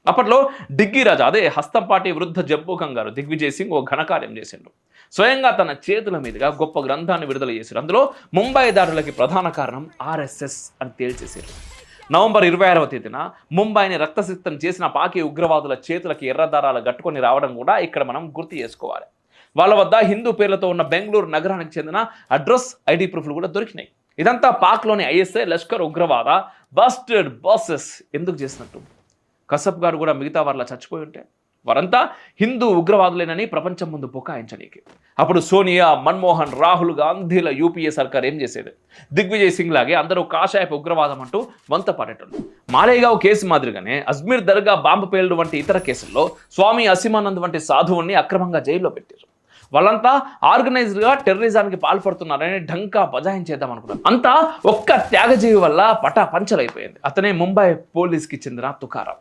అప్పట్లో డిగ్గీరాజు అదే హస్తంపాటి వృద్ధ జబ్బు కంగారు దిగ్విజయ్ సింగ్ ఓ ఘనకార్యం చేసిండు. స్వయంగా తన చేతుల మీదుగా గొప్ప గ్రంథాన్ని విడుదల చేశారు. అందులో ముంబై దాడులకి ప్రధాన కారణం ఆర్ఎస్ఎస్ అని తేల్చేశారు. నవంబర్ 26వ తేదీన ముంబైని రక్తసిక్తం చేసిన పాకి ఉగ్రవాదుల చేతులకి ఎర్రదారాలు గట్టుకొని రావడం కూడా ఇక్కడ మనం గుర్తు చేసుకోవాలి. వాళ్ళ వద్ద హిందూ పేర్లతో ఉన్న బెంగళూరు నగరానికి చెందిన అడ్రస్, ఐడి ప్రూఫ్లు కూడా దొరికినాయి. ఇదంతా పాక్లోని ఐఎస్ఐ, లష్కర్ ఉగ్రవాద బస్టెడ్ బాసెస్ ఎందుకు చేసినట్టు? కసబ్ గారు కూడా మిగతా వాళ్ళ చచ్చిపోయి ఉంటే వారంతా హిందూ ఉగ్రవాదులేనని ప్రపంచం ముందు బుకాయించడానికి. అప్పుడు సోనియా, మన్మోహన్, రాహుల్ గాంధీల యూపీఏ సర్కార్ ఏం చేసేది? దిగ్విజయ్ సింగ్ లాగే అందరూ కాషాయపు ఉగ్రవాదం అంటూ వంత పాడేటోళ్ళు. మాలేగావ్ కేసు మాదిరిగానే అజ్మీర్ దర్గా బాంబు పేలుడు వంటి ఇతర కేసుల్లో స్వామి అసిమానంద్ వంటి సాధువుల్ని అక్రమంగా జైల్లో పెట్టారు. వాళ్ళంతా ఆర్గనైజ్డ్గా టెర్రరిజానికి పాల్పడుతున్నారని ఢంకా బజాయించేద్దాం అనుకున్నారు. అంతా ఒక్క త్యాగజీవి వల్ల పటా పంచలైపోయింది. అతనే ముంబై పోలీస్కి చెందిన తుకారాం.